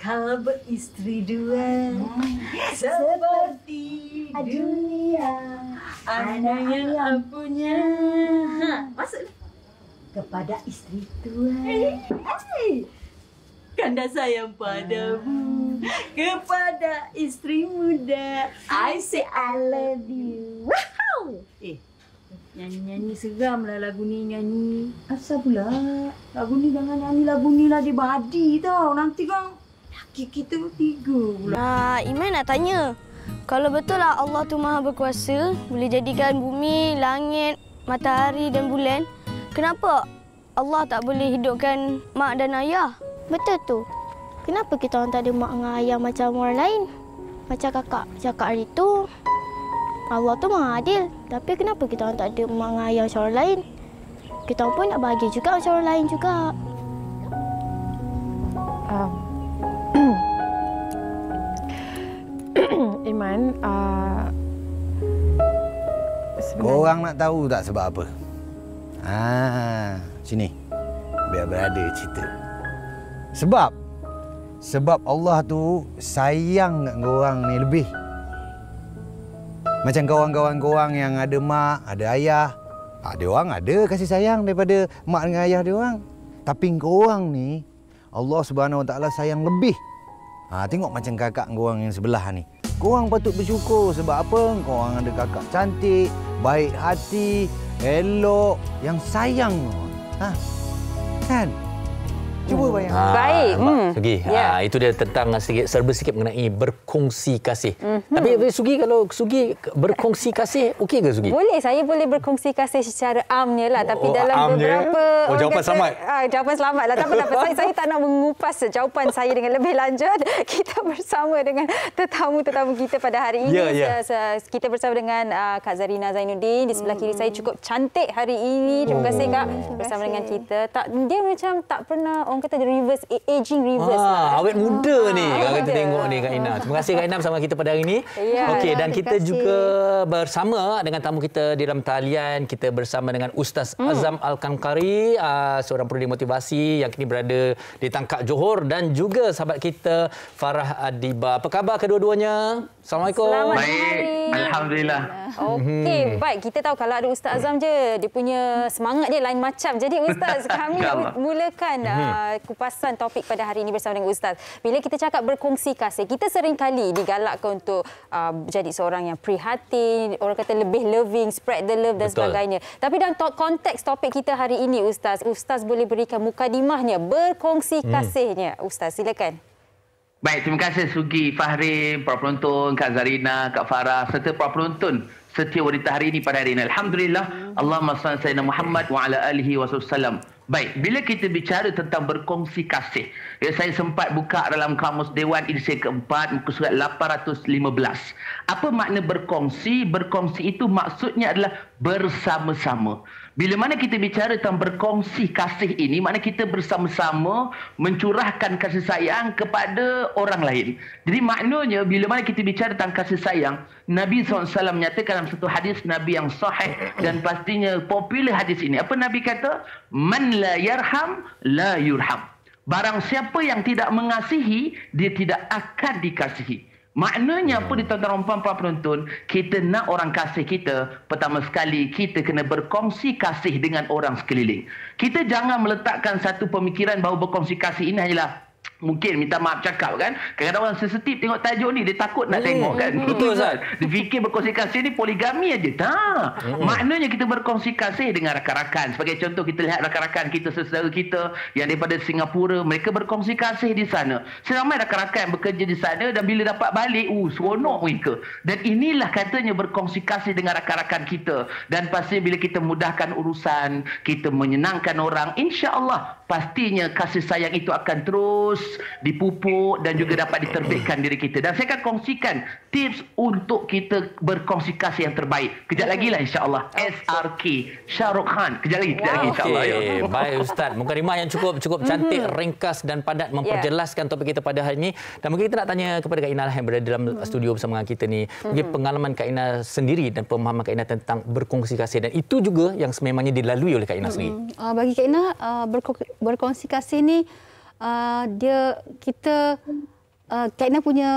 kalau beristri dua seperti dunia anak yang ampunya. Masuk kepada istri tua. Kanda sayang padamu, kepada istri muda I say I love you. Wow. Nyanyi-nyanyi seramlah lagu ni nyanyi. Asal pula? Lagu ni jangan nyanyi lagu ni lah, dia badi tau. Nanti kan laki kita bertiga pula. Iman nak tanya. Kalau betul lah Allah tu Maha Berkuasa, boleh jadikan bumi, langit, matahari dan bulan, kenapa Allah tak boleh hidupkan mak dan ayah? Betul tu. Kenapa kita orang tak ada mak dengan ayah macam orang lain? Macam kakak cakap hari tu, Allah tu Maha Adil. Tapi kenapa kita orang tak ada mak dengan ayah macam orang lain? Kita orang pun nak bahagia juga macam orang lain juga. Iman, korang nak tahu tak sebab apa? Sini. Biar berada cerita. Sebab Allah tu sayang kat korang ni lebih. Macam kawan-kawan korang yang ada mak, ada ayah. Dia orang ada kasih sayang daripada mak dengan ayah dia orang. Tapi korang ni Allah Subhanahu Wa Taala sayang lebih. Tengok macam kakak korang yang sebelah ni. Korang patut bersyukur sebab apa? Korang ada kakak cantik, baik hati, elok, yang sayang korang. Kan? Cuba bayangkan. Baik. Sugi, itu dia tentang serba sikit mengenai berkongsi kasih. Tapi Sugi, kalau Sugi berkongsi kasih, okey ke Sugi? Boleh, saya boleh berkongsi kasih secara amnya lah. Tapi dalam beberapa... jawapan selamat? Jawapan selamat lah. Tak apa-apa. Saya tak nak mengupas jawapan saya dengan lebih lanjut. Kita bersama dengan tetamu-tetamu kita pada hari ini. Kita bersama dengan Kak Zarina Zainuddin. Di sebelah kiri saya cukup cantik hari ini. Terima kasih Kak bersama dengan kita. Dia macam tak pernah... Orang kata reverse, aging reverse lah. Awet muda ni kalau kita tengok ni Kak Ina. Terima kasih Kak Ina bersama kita pada hari ini. Okey, dan kita juga bersama dengan tamu kita di dalam talian. Kita bersama dengan Ustaz Azam Al-Kankari, seorang pendiri motivasi yang kini berada di Tangkak Johor, dan juga sahabat kita Farah Adiba. Apa khabar kedua-duanya? Assalamualaikum. Selamat baik, alhamdulillah. Okey, baik. Kita tahu kalau ada Ustaz Azam je, dia punya semangat dia lain macam. Jadi Ustaz, kami mulakan kupasan topik pada hari ini bersama dengan Ustaz. Bila kita cakap berkongsi kasih, kita sering kali digalakkan untuk jadi seorang yang prihatin, orang kata lebih loving, spread the love dan sebagainya. Tapi dalam konteks topik kita hari ini Ustaz boleh berikan mukadimahnya, berkongsi kasihnya. Ustaz, silakan. Baik, terima kasih Sugi, Fahri, para penonton, Kak Zarina, Kak Farah, serta para penonton setia wanita hari ini pada hari ini. Alhamdulillah. Allahumma salli sayyidina Muhammad wa ala alihi wasallam. Baik, bila kita bicara tentang berkongsi kasih, saya sempat buka dalam Kamus Dewan edisi keempat, muka surat 815. Apa makna berkongsi? Berkongsi itu maksudnya adalah bersama-sama. Bila mana kita bicara tentang berkongsi kasih ini, makna kita bersama-sama mencurahkan kasih sayang kepada orang lain. Jadi maknanya bila mana kita bicara tentang kasih sayang, Nabi SAW menyatakan dalam satu hadis Nabi yang sahih dan pastinya popular hadis ini. Apa Nabi kata? Man la yarham la yurham. Barang siapa yang tidak mengasihi, dia tidak akan dikasihi. Maknanya apa di tuan-tuan dan puan penonton? Kita nak orang kasih kita, pertama sekali kita kena berkongsi kasih dengan orang sekeliling. Kita jangan meletakkan satu pemikiran bahawa berkongsi kasih ini hanyalah mungkin minta maaf cakap kan. Kadang-kadang orang sensitif tengok tajuk ni, dia takut nak tengok kan. Betul Ustaz. Dia fikir berkongsi kasih ni poligami aja. Tak. Maknanya kita berkongsi kasih dengan rakan-rakan. Sebagai contoh, kita lihat rakan-rakan kita, saudara kita yang daripada Singapura, mereka berkongsi kasih di sana. Seramai rakan-rakan yang bekerja di sana dan bila dapat balik, seronok mereka. Dan inilah katanya berkongsi kasih dengan rakan-rakan kita. Dan pastinya bila kita mudahkan urusan, kita menyenangkan orang, insya-Allah pastinya kasih sayang itu akan terus dipupuk dan juga dapat diterbitkan diri kita. Dan saya akan kongsikan tips untuk kita berkongsi kasih yang terbaik. Kejap lagi lah insya-Allah. SRK Shah Rukh Khan. Kejap lagi insya-Allah. Baik Ustaz, mukadimah yang cukup cantik, ringkas dan padat memperjelaskan topik kita pada hari ini. Dan mungkin kita nak tanya kepada Kak Ina yang berada dalam studio bersama dengan kita ni. Mungkin pengalaman Kak Ina sendiri dan pemahaman Kak Ina tentang berkongsi kasih, dan itu juga yang sememangnya dilalui oleh Kak Ina sendiri. Bagi Kak Ina, berkongsi kasih ni kita Kak Ina punya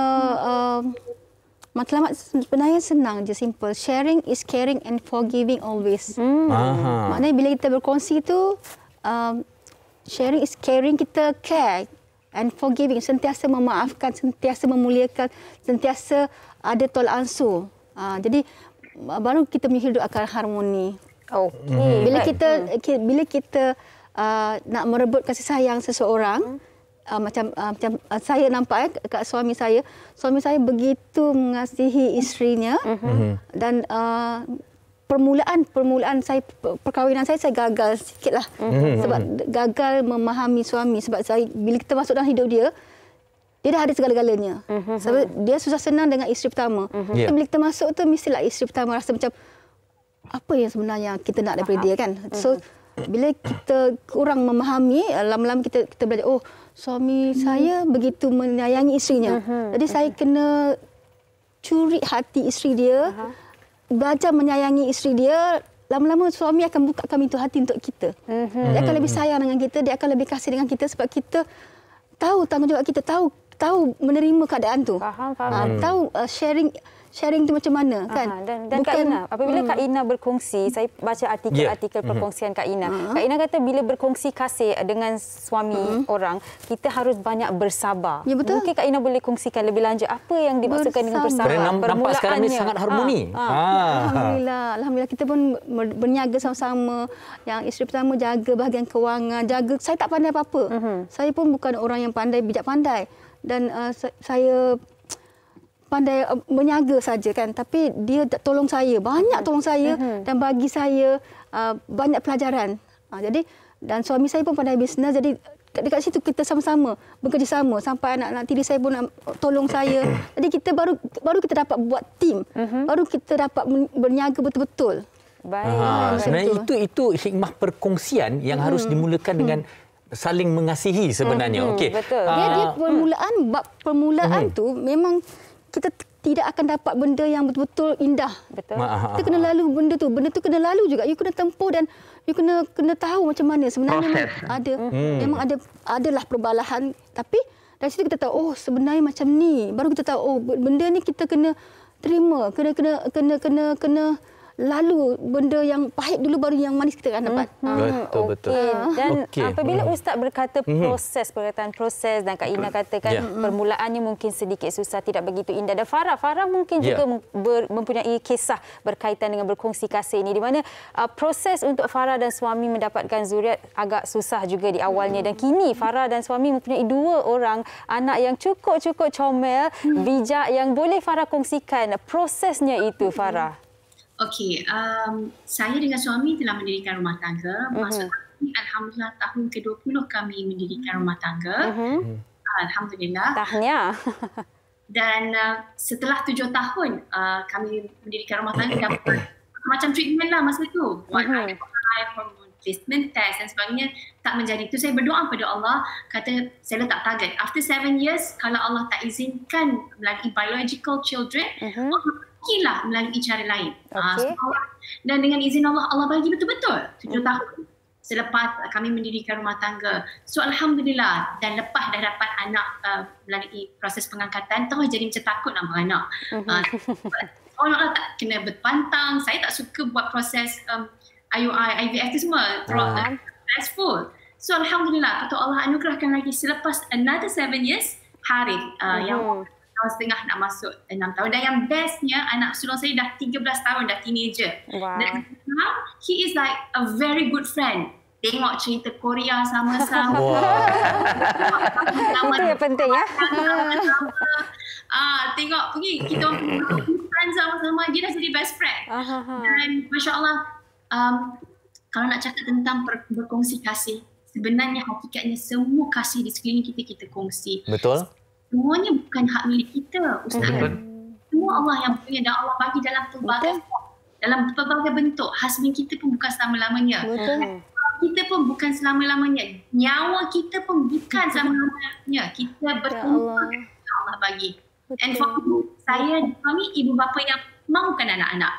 matlamat sebenarnya senang je, simple. Sharing is caring and forgiving always. Maknanya bila kita berkongsi tu, sharing is caring, kita care and forgiving, sentiasa memaafkan, sentiasa memuliakan, sentiasa ada tolak ansur. Jadi baru kita punya hidup akan harmoni. Okey. Bila kita nak merebut kasih sayang seseorang, macam saya nampak kat suami saya begitu mengasihi isterinya, dan permulaan saya, perkahwinan saya gagal sikitlah, sebab gagal memahami suami. Sebab bila kita masuk dalam hidup dia dah ada segala-galanya. Sebab dia susah senang dengan isteri pertama. Bila kita masuk tu, mestilah isteri pertama rasa macam apa yang sebenarnya kita nak daripada dia kan. So bila kita kurang memahami, lama-lama kita belajar, oh suami saya begitu menyayangi isterinya. Jadi saya kena curi hati isteri dia, belajar menyayangi isteri dia. Lama-lama suami akan bukakan pintu hati untuk kita. Dia akan lebih sayang dengan kita, dia akan lebih kasih dengan kita sebab kita tahu tanggungjawab kita, tahu menerima keadaan tu. Tahu sharing tu macam mana kan. Dan Kak Ina, apabila Kak Ina berkongsi, saya baca artikel perkongsian Kak Ina. Kak Ina kata bila berkongsi kasih dengan suami orang, kita harus banyak bersabar. Ya, betul. Mungkin Kak Ina boleh kongsikan lebih lanjut apa yang dimaksudkan dengan bersabar. Nampak sekarang ni sangat harmoni. Alhamdulillah kita pun berniaga sama-sama. Yang isteri pertama jaga bahagian kewangan, saya tak pandai apa-apa. Saya pun bukan orang yang bijak pandai. Dan saya pandai menyaga saja kan, tapi dia tolong saya, banyak tolong saya dan bagi saya banyak pelajaran. Jadi dan suami saya pun pandai bisnes, jadi dekat situ kita sama-sama bekerjasama sampai anak-anak tiri saya pun tolong saya. Jadi kita baru kita dapat buat tim, baru kita dapat berniaga betul-betul. Baik. Sebenarnya itu hikmah perkongsian yang harus dimulakan dengan saling mengasihi sebenarnya. Okey. Betul. Dia permulaan tu memang kita tidak akan dapat benda yang betul-betul indah. Betul. Kita kena lalu benda tu kena lalu juga. You kena tempuh dan you kena tahu macam mana sebenarnya ada. Memang adalah perbalahan, tapi dari situ kita tahu oh sebenarnya macam ni. Baru kita tahu oh benda ni kita kena terima, kena lalu benda yang pahit dulu baru yang manis kita akan dapat. Betul. Dan apabila Ustaz berkata perkataan proses dan Kak Ina katakan permulaannya mungkin sedikit susah, tidak begitu indah. Dan Farah mungkin juga mempunyai kisah berkaitan dengan berkongsi kasih ini, di mana proses untuk Farah dan suami mendapatkan zuriat agak susah juga di awalnya. Dan kini Farah dan suami mempunyai 2 orang anak yang cukup comel, bijak, yang boleh Farah kongsikan prosesnya itu, Farah. Okey, saya dengan suami telah mendirikan rumah tangga. Alhamdulillah tahun ke-20 kami mendirikan rumah tangga. Alhamdulillah. Tahniah. Dan setelah 7 tahun kami mendirikan rumah tangga, dapat macam treatment lah masa tu. Buat hormone placement test dan sebagainya, tak menjadi. Itu saya berdoa kepada Allah, kata saya letak target. After 7 years, kalau Allah tak izinkan melalui biological children, mungkinlah melalui cara lain. Dan dengan izin Allah, Allah bagi betul-betul 7 tahun selepas kami mendirikan rumah tangga. So Alhamdulillah, dan lepas dah dapat anak melalui proses pengangkatan, terus jadi macam takut nak beranak. Allah tak kena berpantang. Saya tak suka buat proses IUI, IVF tu semua. Stressful. So Alhamdulillah, kata Allah anugerahkan lagi selepas another 7 years, Harith yang tahun setengah nak masuk 6 tahun. Dan yang bestnya, anak sulung saya dah 13 tahun, dah teenager. Dan now, he is like a very good friend. Tengok cerita Korea sama-sama. Itu yang penting ya. Tengok pergi, kita orang sama-sama, dia dah jadi best friend. Dan Masya Allah, kalau nak cakap tentang berkongsi kasih, sebenarnya hakikatnya semua kasih di sekeliling kita kongsi. Betul. Semuanya bukan hak milik kita, Ustaz. Semua Allah yang punya, dan Allah bagi dalam pelbagai bentuk. Husband kita pun bukan selama-lamanya. Kita pun bukan selama-lamanya. Nyawa kita pun bukan selama-lamanya. Kita berkumpul, Allah bagi. And for saya, kami ibu bapa yang mahukan anak-anak.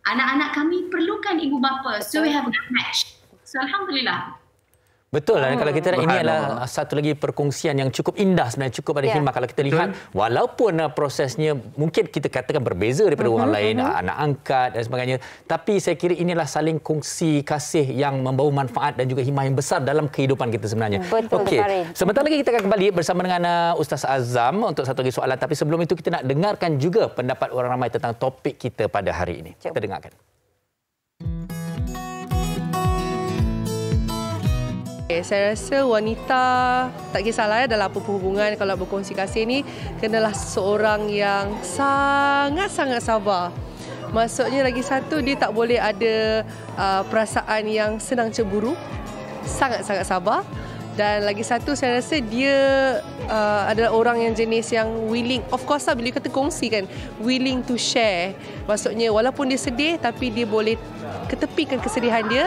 Anak-anak kami perlukan ibu bapa. So we have a good match. So Alhamdulillah. Betul. Dan kalau kita lihat ini adalah satu lagi perkongsian yang cukup indah sebenarnya, cukup ada hikmah. Kalau kita lihat walaupun prosesnya mungkin kita katakan berbeza daripada orang lain, anak angkat dan sebagainya, tapi saya kira inilah saling kongsi kasih yang membawa manfaat dan juga hikmah yang besar dalam kehidupan kita sebenarnya. Betul. Okey. Sebentar lagi kita akan kembali bersama dengan Ustaz Azam untuk satu lagi soalan, tapi sebelum itu kita nak dengarkan juga pendapat orang ramai tentang topik kita pada hari ini. Kita dengarkan. Saya rasa wanita, tak kisahlah dalam apa-apa hubungan, kalau berkongsi kasih ni, kenalah seorang yang sangat-sangat sabar. Maksudnya lagi satu, dia tak boleh ada perasaan yang senang cemburu. Sangat-sangat sabar. Dan lagi satu, saya rasa dia adalah orang yang jenis yang willing. Of course lah, bila kata kongsi kan, willing to share. Maksudnya walaupun dia sedih, tapi dia boleh ketepikan kesedihan dia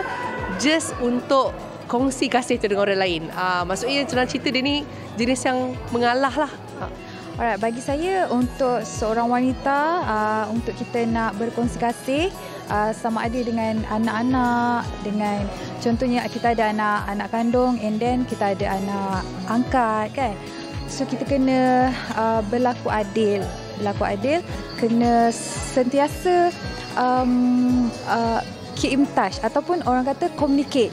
just untuk kongsi kasih itu dengan orang lain. Maksudnya senang cerita dia ni jenis yang mengalah lah. Alright, bagi saya untuk seorang wanita, untuk kita nak berkongsi kasih sama ada dengan anak-anak, dengan contohnya kita ada anak kandung and then kita ada anak angkat kan. So kita kena berlaku adil, kena sentiasa keep in touch ataupun orang kata communicate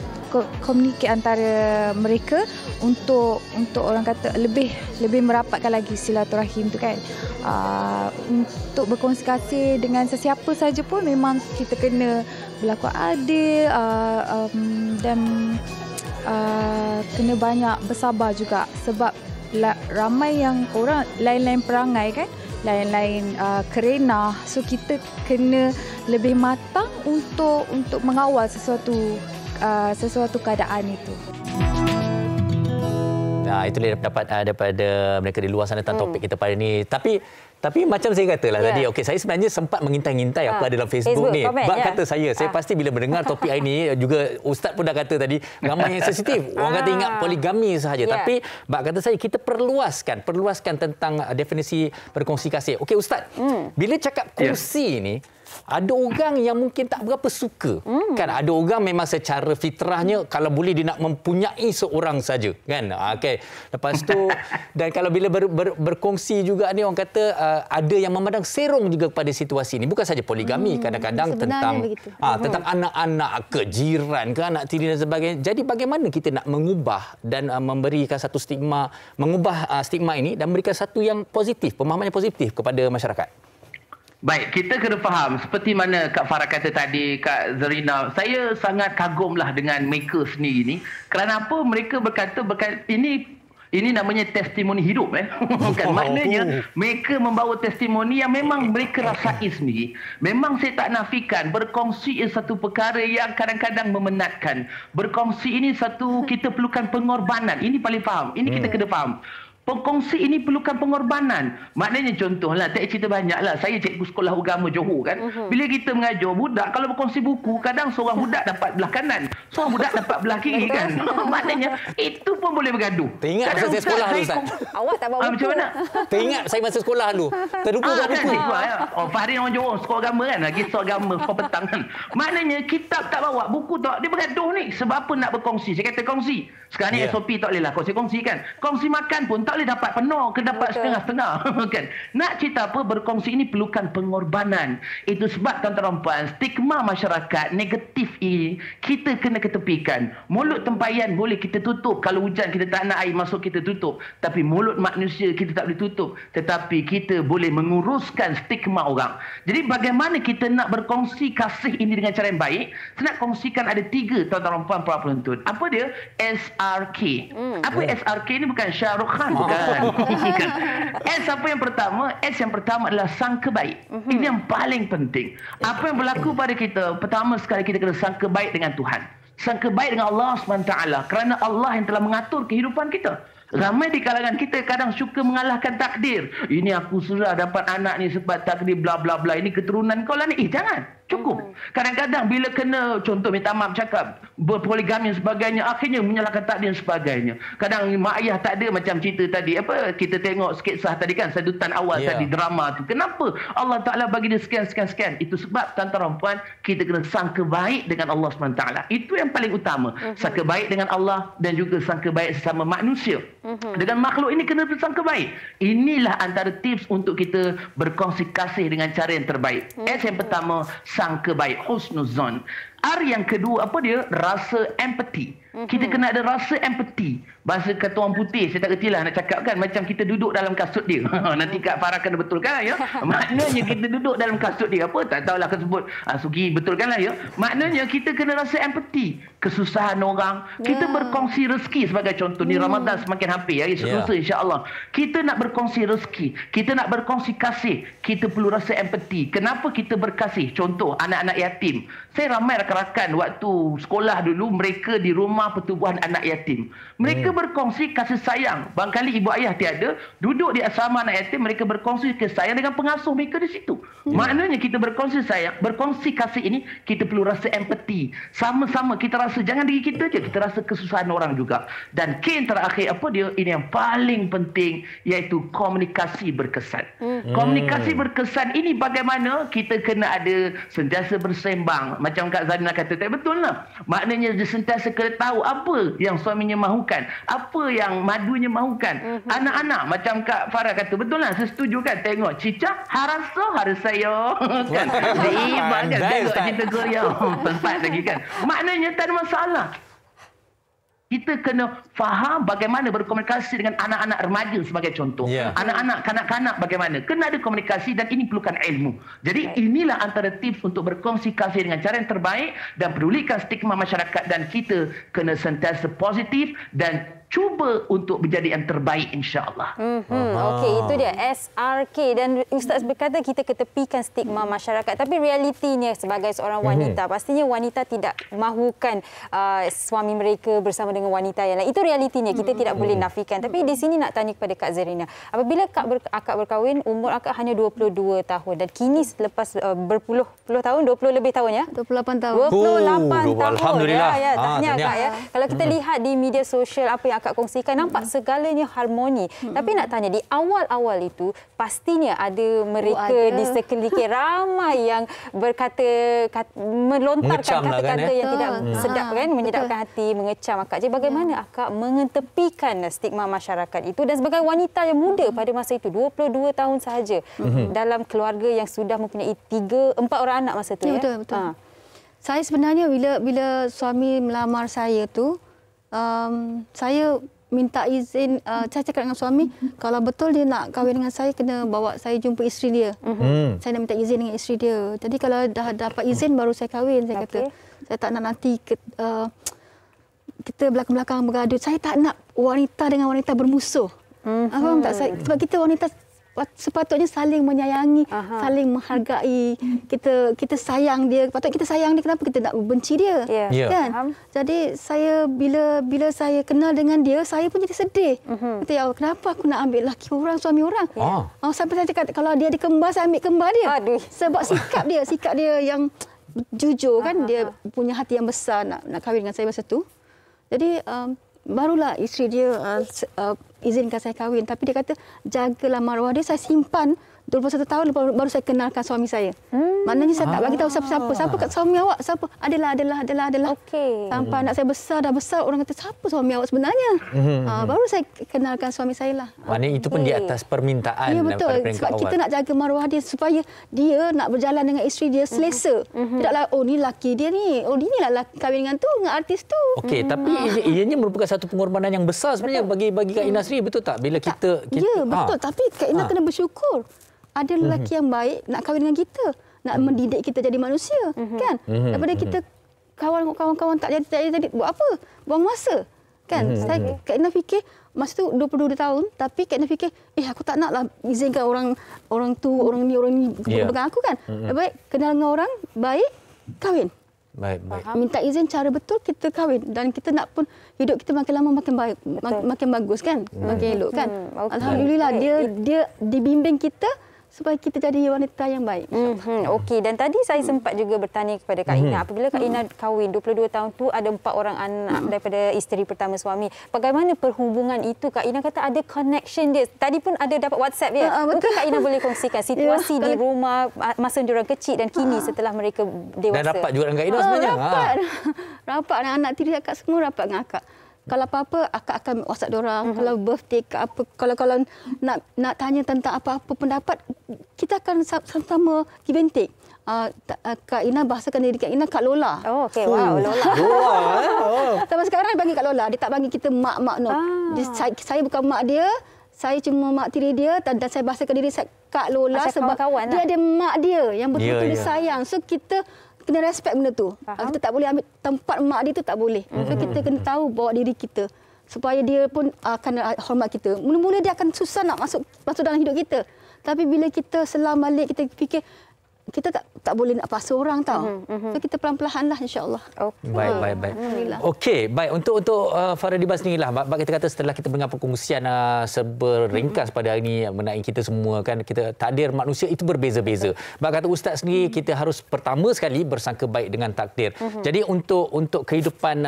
antara mereka untuk orang kata lebih merapatkan lagi silaturahim tu kan. Untuk berkongsi kasih dengan sesiapa saja pun memang kita kena berlaku adil dan kena banyak bersabar juga, sebab ramai yang orang lain-lain perangai kan, lain-lain kerena. So kita kena lebih matang untuk mengawal sesuatu keadaan itu. Nah, itulah dapat daripada mereka di luar sana tentang topik kita pada ini. Tapi macam saya katalah tadi, okey, saya sebenarnya sempat mengintai-ngintai apa ada dalam Facebook ni. Bab kata saya pasti bila mendengar topik hari ini, juga Ustaz pun dah kata tadi, ramai yang sensitif. Orang kata ingat poligami sahaja. Tapi bab kata saya, kita perluaskan tentang definisi berkongsi kasih. Okey Ustaz, bila cakap kongsi ni, ada orang yang mungkin tak berapa suka. Kan ada orang memang secara fitrahnya kalau boleh dia nak mempunyai seorang saja kan. Okey. Lepas tu dan kalau bila berkongsi juga ni orang kata ada yang memandang serong juga kepada situasi ini. Bukan saja poligami, kadang-kadang tentang anak-anak ke jiran ke anak tiri dan sebagainya. Jadi bagaimana kita nak mengubah dan memberikan satu stigma, mengubah stigma ini dan memberikan satu yang positif, pemahaman yang positif kepada masyarakat? Baik, kita kena faham seperti mana Kak Farah kata tadi, Kak Zarina, saya sangat kagumlah dengan mereka sendiri ni. Kerana apa? Mereka berkata ini namanya testimoni hidup kan, maknanya mereka membawa testimoni yang memang mereka rasai sendiri. Memang saya tak nafikan berkongsi is satu perkara yang kadang-kadang memenatkan. Berkongsi ini satu kita perlukan pengorbanan. Ini paling faham. Ini kita kena faham. Pengkongsi ini perlukan pengorbanan. Maknanya contohlah, tak cerita banyaklah. Saya cikgu sekolah agama Johor kan. Bila kita mengajar budak, kalau berkongsi buku, kadang seorang budak dapat belah kanan, seorang budak dapat belah kiri kan. Maknanya itu pun boleh bergaduh. Teringat masa saya sekolah dulu Ustaz. Awak tak bawa buku. Macam mana? Teringat saya masa sekolah dulu. Terlupa bawa buku. Fahri orang Johor, sekolah agama kan. Lagi sekolah agama, sekolah petang kan. Maknanya kitab tak bawa, buku tak. Dia bergaduh ni. Sebab apa nak berkongsi? Saya kata kongsi. Sekarang ni SOP tak boleh lah kongsi kan. Kongsi makan pun tak boleh dapat penuh, ke dapat setengah-setengah kan. Nak cerita apa, berkongsi ini perlukan pengorbanan. Itu sebab tuan-tuan dan puan, stigma masyarakat negatif ini kita kena ketepikan. Mulut tempayan boleh kita tutup, kalau hujan kita tak nak air masuk kita tutup, tapi mulut manusia kita tak boleh tutup, tetapi kita boleh menguruskan stigma orang. Jadi bagaimana kita nak berkongsi kasih ini dengan cara yang baik? Saya nak kongsikan ada 3 tuan-tuan dan puan para penonton. Apa dia? SRK. Apa SRK ni? Bukan Shah Rukh Khan, bukan. S apa yang pertama? S yang pertama adalah sangka baik. Ini yang paling penting. Apa yang berlaku pada kita? Pertama sekali kita kena sangka baik dengan Tuhan. Sangka baik dengan Allah SWT. Kerana Allah yang telah mengatur kehidupan kita. Ramai di kalangan kita kadang suka mengalahkan takdir. Ini aku sudah dapat anak ni sebab takdir bla bla bla. Ini keturunan kau lah ni. Jangan. Cukup. Kadang-kadang bila kena, contoh minta maaf cakap, berpoligami dan sebagainya, akhirnya menyalahkan takdir dan sebagainya. Kadang mak ayah tak ada, macam cerita tadi, apa kita tengok sketsah tadi kan, sedutan awal tadi, drama tu. Kenapa Allah Ta'ala bagi dia sekian. Itu sebab tuan-tuan puan, kita kena sangka baik dengan Allah SWT. Itu yang paling utama. Sangka baik dengan Allah dan juga sangka baik sesama manusia. Dengan makhluk ini kena bersangka baik. Inilah antara tips untuk kita berkongsi kasih dengan cara yang terbaik. Yang pertama, sangka baik, husnuzon. R yang kedua, apa dia? Rasa empathy. Kita kena ada rasa empathy. Bahasa kata orang putih, saya tak kerti lah nak cakap kan. Macam kita duduk dalam kasut dia. Nanti Kak Farah kena betulkan lah ya. Maknanya kita duduk dalam kasut dia. Apa? Tak tahulah sebut. Sugi betulkan lah ya. Maknanya kita kena rasa empathy. Kesusahan orang. Kita berkongsi rezeki sebagai contoh. Ni Ramadan semakin hampir. Hari seterusnya insyaAllah. Kita nak berkongsi rezeki. Kita nak berkongsi kasih. Kita perlu rasa empathy. Kenapa kita berkasih? Contoh, anak-anak yatim. Saya ramai rakan-rakan waktu sekolah dulu, mereka di rumah pertubuhan anak yatim. Mereka berkongsi kasih sayang. Barangkali ibu ayah tiada, duduk di asrama anak yatim, mereka berkongsi kasih sayang dengan pengasuh mereka di situ. Maknanya kita berkongsi sayang, berkongsi kasih ini, kita perlu rasa empathy. Sama-sama kita rasa, jangan diri kita je, kita rasa kesusahan orang juga. Dan K yang terakhir, apa dia? Ini yang paling penting, iaitu komunikasi berkesan. Komunikasi berkesan ini bagaimana kita kena ada sentiasa bersembang. Macam Kak Zarina kata, tak betul lah. Maknanya dia sentiasa kena tahu apa yang suaminya mahukan, apa yang madunya mahukan. Anak-anak, macam Kak Farah kata, betul lah, saya setuju kan. Tengok Cica, harasa harus saya. Kan? Dia kan, tengok cerita Korea. Tempat lagi kan. Maknanya tak ada masalah. Kita kena faham bagaimana berkomunikasi dengan anak-anak remaja sebagai contoh. Anak-anak, kanak-kanak bagaimana. Kena ada komunikasi dan ini perlukan ilmu. Jadi inilah antara tips untuk berkongsi kasih dengan cara yang terbaik dan pedulikan stigma masyarakat, dan kita kena sentiasa positif dan cuba untuk menjadi yang terbaik insya-Allah. Okey, itu dia SRK, dan Ustaz berkata kita ketepikan stigma masyarakat, tapi realitinya sebagai seorang wanita, pastinya wanita tidak mahukan suami mereka bersama dengan wanita yang lain. Itu realitinya, kita tidak boleh nafikan. Tapi di sini nak tanya kepada Kak Zarina, apabila akak berkahwin, umur akak hanya 22 tahun dan kini selepas berpuluh-puluh tahun, 20 lebih tahun ya? 28 tahun. 28 tahun. Alhamdulillah. Tahniah Kak ya. Kalau kita lihat di media sosial apa yang akak kongsikan, nampak segalanya harmoni. Tapi nak tanya, di awal-awal itu pastinya ada mereka di sekeliling ramai yang melontarkan kata-kata yang tidak sedap kan, menyedapkan hati, mengecam akak. Jadi bagaimana akak mengetepikan stigma masyarakat itu, dan sebagai wanita yang muda pada masa itu, 22 tahun sahaja, dalam keluarga yang sudah mempunyai 3-4 orang anak masa itu ya? Betul. Saya sebenarnya bila suami melamar saya tu, saya minta izin, saya cakap dengan suami, kalau betul dia nak kahwin dengan saya, kena bawa saya jumpa isteri dia. Saya nak minta izin dengan isteri dia. Jadi kalau dah dapat izin, baru saya kahwin, saya kata. Saya tak nak nanti kita belakang-belakang bergaduh. Saya tak nak wanita dengan wanita bermusuh. Faham tak? Sebab kita wanita sepatutnya saling menyayangi, saling menghargai. Kita sayang dia. Patut kita sayang dia. Kenapa kita nak benci dia? Kan? Jadi saya bila saya kenal dengan dia, saya pun jadi sedih. Kata, ya Allah, kenapa aku nak ambil laki orang, suami orang? Sampai saya cakap, kalau dia ada kembar, saya ambil kembar dia. Sebab sikap dia yang jujur kan, dia punya hati yang besar nak kahwin dengan saya masa tu. Jadi barulah isteri dia izinkan saya kahwin. Tapi dia kata, jagalah maruah dia. Saya simpan 21 tahun baru saya kenalkan suami saya. Maknanya saya tak bagi tahu siapa-siapa. Siapa kat suami awak? Siapa? Adalah. Sampai anak saya dah besar, orang kata, siapa suami awak sebenarnya? Baru saya kenalkan suami saya lah. Maknanya itu pun di atas permintaan. Ya, betul. Sebab kita nak jaga maruah dia supaya dia nak berjalan dengan isteri dia selesa. Tidaklah, oh ni laki dia ni. Oh, ni lah kahwin dengan tu, dengan artis tu. Okey, tapi ianya merupakan satu pengorbanan yang besar sebenarnya bagi Kak Ina sendiri, betul tak? Bila kita ya, betul. Tapi Kak Ina kena bersyukur. Ada lelaki yang baik nak kahwin dengan kita, nak mendidik kita jadi manusia, kan? Daripada kita kawan-kawan tak jadi buat apa? Buang masa, kan? Saya Kak Ina fikir masa tu 22 tahun, tapi Kak Ina fikir, aku tak naklah izinkan orang tu, orang ni pegang aku kan. Baik, kenal dengan orang baik, kahwin. Baik. Minta izin cara betul, kita kahwin, dan kita nak pun hidup kita makin lama makin baik, makin bagus kan, makin elok kan. Alhamdulillah dia dibimbing kita supaya kita jadi wanita yang baik. Okey, dan tadi saya sempat juga bertanya kepada Kak Ina, apabila Kak Ina kahwin 22 tahun tu ada 4 orang anak daripada isteri pertama suami. Bagaimana perhubungan itu? Kak Ina kata ada connection dia. Tadi pun ada dapat WhatsApp dia. Mungkin Kak Ina boleh kongsikan situasi di rumah masa diorang kecil dan kini setelah mereka dewasa. Dan rapat juga dengan Kak Ina sebenarnya. Rapat anak-anak tiri akak semua rapat dengan akak. Kalau apa-apa, akak akan WhatsApp diorang. Kalau birthday ke apa, kalau nak tanya tentang apa-apa pendapat, kita akan sama-sama give and take. Kak Ina bahasakan diri Kak Ina Kak Lola. Oh, okey. Wow, Lola. Sampai sekarang dia panggil Kak Lola. Dia tak panggil kita mak-mak. No. Saya bukan mak dia. Saya cuma mak tiri dia dan saya bahasakan diri saya Kak Lola sebab dia ada mak dia yang betul-betul disayang. So kita kena respect benda tu. Kita tak boleh ambil tempat mak dia tu, tak boleh. So kita kena tahu bawa diri kita supaya dia pun akan hormat kita. Mula-mula dia akan susah nak masuk dalam hidup kita. Tapi bila kita selam balik, kita fikir kita tak boleh nak paksa orang tau. So kita pelan-pelan lah insya-Allah. Baik. Okey, baik untuk Farah Diba sendirilah. Bab kita kata setelah kita mendengar perkongsian seberingkas pada hari ini mengenai kita semua kan, kita takdir manusia itu berbeza-beza. Bab kata ustaz sendiri, kita harus pertama sekali bersangka baik dengan takdir. Jadi untuk kehidupan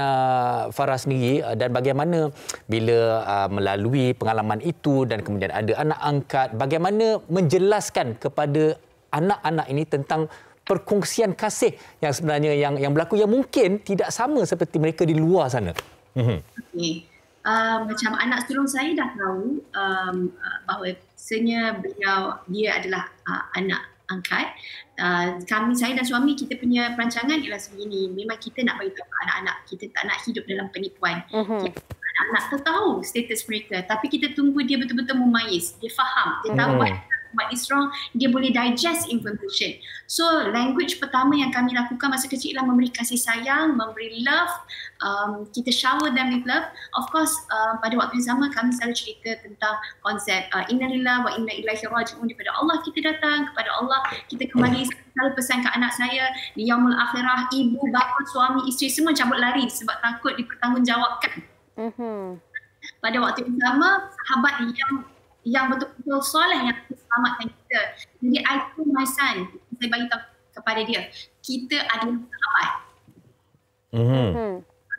Farah sendiri dan bagaimana bila melalui pengalaman itu dan kemudian ada anak angkat, bagaimana menjelaskan kepada anak-anak ini tentang perkongsian kasih yang sebenarnya yang berlaku yang mungkin tidak sama seperti mereka di luar sana. Okey. Macam anak sulung saya dah tahu bahawa sebenarnya dia adalah anak angkat. Saya dan suami, kita punya perancangan ialah sebegini. Memang kita nak bagi tahu anak-anak, kita tak nak hidup dalam penipuan. Anak-anak tahu status mereka, tapi kita tunggu dia betul-betul memayis. Dia faham, dia tahu what is wrong, dia boleh digest information. So language pertama yang kami lakukan masa kecil ialah memberi kasih sayang, memberi love. Kita shower them with love. Of course, pada waktu yang sama kami selalu cerita tentang konsep inna lillahi wa inna ilaihi raji'un. Daripada Allah kita datang, kepada Allah kita kembali. Selalu pesan ke anak saya di yaumul akhirah, ibu, bapa, suami, isteri semua cabut lari sebab takut dipertanggungjawabkan. Pada waktu yang sama, sahabat yang betul-betul soleh yang selamatkan kita. Jadi I told my son, saya bagi tahu kepada dia, kita adalah sahabat.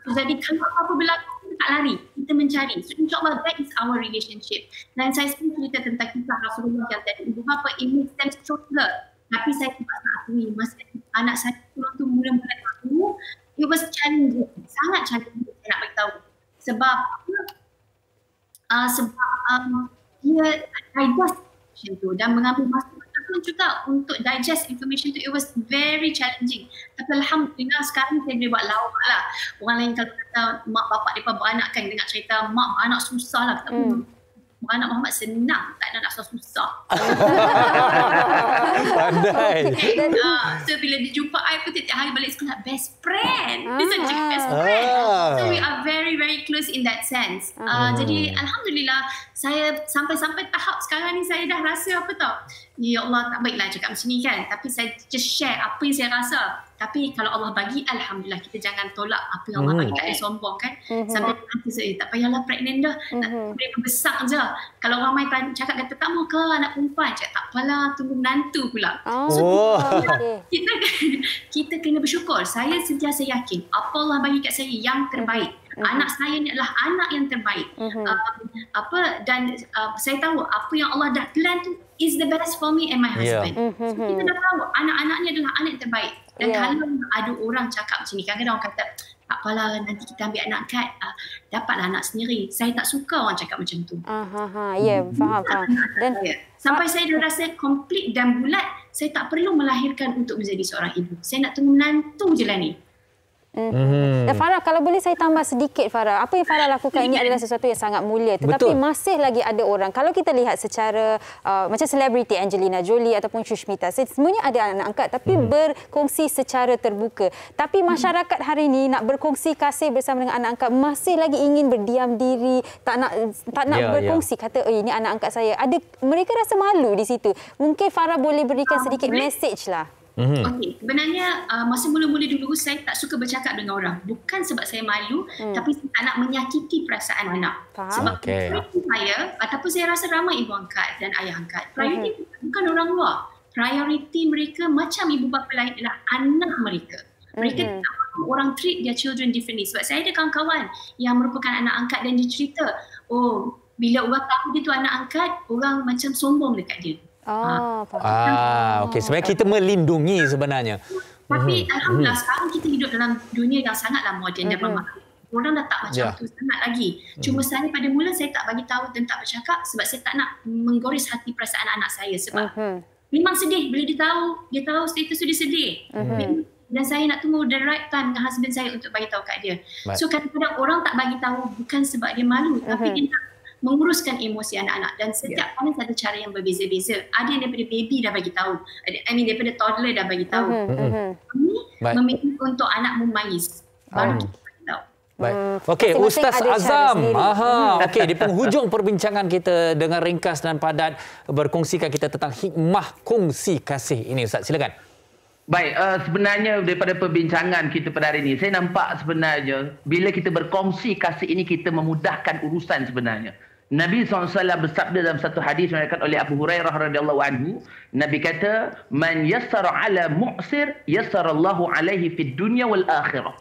Jadi kalau apa-apa berlaku, kita tak lari, kita mencari. So insyaAllah that is our relationship. Dan saya sendiri cerita tentang kisah Rasulullah yang tadi, ibu bapa, it makes them stronger. Tapi saya tidak nak akui, masa anak saya tu mula-mula tahu, it was challenging, sangat challenging saya nak beritahu. Sebab dia digest information tu dan mengambil masa pun juga untuk digest information tu, it was very challenging. Tapi alhamdulillah sekarang saya boleh buat lawak lah. Orang lain kalau kata mak bapak mereka beranak kan, dengar cerita mak beranak susah lah. Beranak Muhammad senang, tak ada nak susah. Pandai. So bila dia jumpa I pun tiap hari balik sekolah, best friend. Dia cakap best friend. So we are very very close in that sense. Jadi alhamdulillah saya sampai tahap sekarang ni saya dah rasa apa tau. Ya Allah, tak baiklah cakap macam ni kan. Tapi saya just share apa yang saya rasa. Tapi kalau Allah bagi, alhamdulillah, kita jangan tolak apa yang Allah bagi. Tak ada sombong kan. Sampai nanti saya tak payahlah pregnant dah. Boleh besar je. Kalau ramai cakap kata tak mau ke anak perempuan, cakap tak apalah, tunggu menantu pula. So, kita kena bersyukur. Saya sentiasa yakin apa Allah bagi kat saya yang terbaik. Anak saya ni adalah anak yang terbaik. Dan saya tahu apa yang Allah dah plan tu is the best for me and my husband. So, kita dah tahu anak-anak ni adalah anak yang terbaik. Dan kalau ada orang cakap macam ni, kadang-kadang orang kata tak apalah nanti kita ambil anak angkat, dapatlah anak sendiri. Saya tak suka orang cakap macam tu. Faham. Dan sampai saya dah rasa komplit dan bulat, saya tak perlu melahirkan untuk menjadi seorang ibu. Saya nak tunggu menantu je lah ni. Dan Farah, kalau boleh saya tambah sedikit Farah, apa yang Farah lakukan ini adalah sesuatu yang sangat mulia, tetapi masih lagi ada orang, kalau kita lihat secara macam selebriti Angelina Jolie ataupun Shushmita, semuanya ada anak angkat tapi berkongsi secara terbuka. Tapi masyarakat hari ini nak berkongsi kasih bersama dengan anak angkat masih lagi ingin berdiam diri, tak nak berkongsi, kata ini anak angkat saya. Mereka rasa malu di situ. Mungkin Farah boleh berikan sedikit message lah. Okey, sebenarnya masa mula-mula dulu saya tak suka bercakap dengan orang. Bukan sebab saya malu, tapi saya tak nak menyakiti perasaan anak. Sebab prioriti saya, ataupun saya rasa ramai ibu angkat dan ayah angkat, prioriti bukan bukan orang luar. Priority mereka macam ibu bapa lain adalah anak mereka. Mereka tak mahu orang treat their children differently. Sebab saya ada kawan-kawan yang merupakan anak angkat dan dia cerita, oh, bila orang tahu dia tu anak angkat, orang macam sombong dekat dia. Okey. Sebenarnya kita melindungi sebenarnya. Tapi alhamdulillah sekarang kita hidup dalam dunia yang sangatlah moden dan bermakna. Orang dah tak macam tu sangat lagi. Cuma saya pada mula saya tak bagi tahu dan tak bercakap sebab saya tak nak menggoris hati perasaan anak saya sebab memang sedih bila dia tahu status tu dia sedih. Dan saya nak tunggu the right time dengan husband saya untuk bagi tahu kat dia. So kadang-kadang orang tak bagi tahu bukan sebab dia malu tapi dia nak menguruskan emosi anak-anak dan setiap panas ada cara yang berbeza-beza. Ada yang daripada baby dah bagi tahu. Daripada toddler dah bagi tahu. Ini memilih untuk anak memayis. Baru kita bagi tahu. Baik. Okey, Ustaz Azam. Okey, di penghujung perbincangan kita dengan ringkas dan padat berkongsikan kita tentang hikmah kongsi kasih ini, Ustaz. Silakan. Baik, sebenarnya daripada perbincangan kita pada hari ini, saya nampak sebenarnya bila kita berkongsi kasih ini, kita memudahkan urusan sebenarnya. Nabi SAW bersabda dalam satu hadis yang diriwayatkan oleh Abu Hurairah radhiyallahu anhu, Nabi kata, "Man yassara 'ala mu'sir, yassarallahu 'alaihi fid dunya wal akhirah."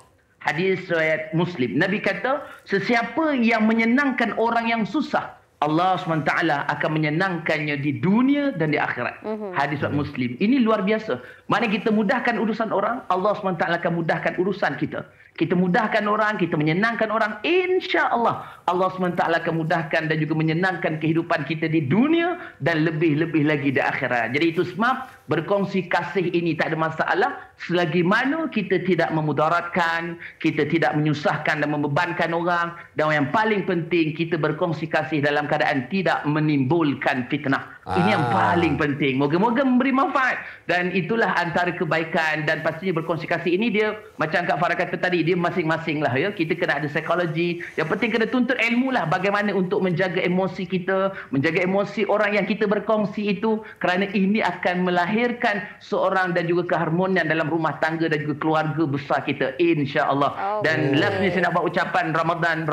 Hadis riwayat Muslim. Nabi kata, sesiapa yang menyenangkan orang yang susah, Allah SWT akan menyenangkannya di dunia dan di akhirat. Hadis riwayat Muslim. Ini luar biasa. Mana kita mudahkan urusan orang, Allah SWT akan mudahkan urusan kita. Kita mudahkan orang, kita menyenangkan orang, insya-Allah Allah SWT akan mudahkan dan juga menyenangkan kehidupan kita di dunia dan lebih-lebih lagi di akhirat. Jadi itu sebab berkongsi kasih ini tak ada masalah selagi mana kita tidak memudaratkan, kita tidak menyusahkan dan membebankan orang, dan yang paling penting kita berkongsi kasih dalam keadaan tidak menimbulkan fitnah. Ini yang paling penting. Moga-moga memberi manfaat. Dan itulah antara kebaikan dan pastinya berkongsi kasih ini dia macam Kak Farah kata tadi, dia masing-masing lah ya. Kita kena ada psikologi. Yang penting kena tuntut ilmu lah bagaimana untuk menjaga emosi kita, menjaga emosi orang yang kita berkongsi itu, kerana ini akan melahirkan seorang dan juga keharmonian dalam rumah tangga dan juga keluarga besar kita, insya-Allah. Dan lastnya saya nak buat ucapan Ramadan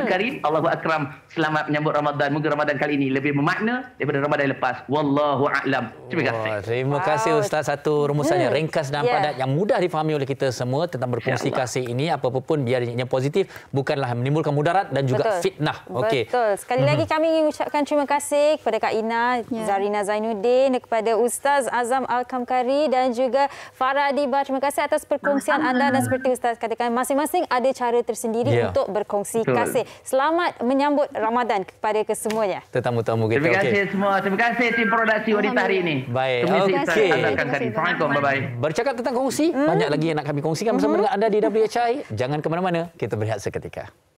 Karim, Allahu Akram, selamat menyambut Ramadan. Moga Ramadan kali ini lebih bermakna daripada Ramadan lepas. Wallahu a'lam. Terima kasih. Terima kasih Ustaz. Satu rumusannya ringkas dan padat yang mudah difahami oleh kita semua tentang berkongsi kasih ini. Apa-apa pun biar yang positif, bukanlah menimbulkan mudarat dan juga fitnah. Okey. Betul. Sekali lagi kami ingin ucapkan terima kasih kepada Kak Ina, Zarina Zainuddin, kepada Ustaz Azam Al-Kamkari dan juga Farah Adiba. Terima kasih atas perkongsian anda dan seperti Ustaz katakan, masing-masing ada cara tersendiri untuk berkongsi kasih. Selamat menyambut Ramadan kepada kesemuanya. Tetamu-tamu kita. Terima kasih semua. Terima kasih tim produksi wanita hari ini. Baik. Okey. Assalamualaikum. Bye-bye. Bercakap tentang kongsi, banyak lagi yang nak kami kongsikan bersama dengan anda di WHI. Jangan ke mana-mana. Kita berehat seketika.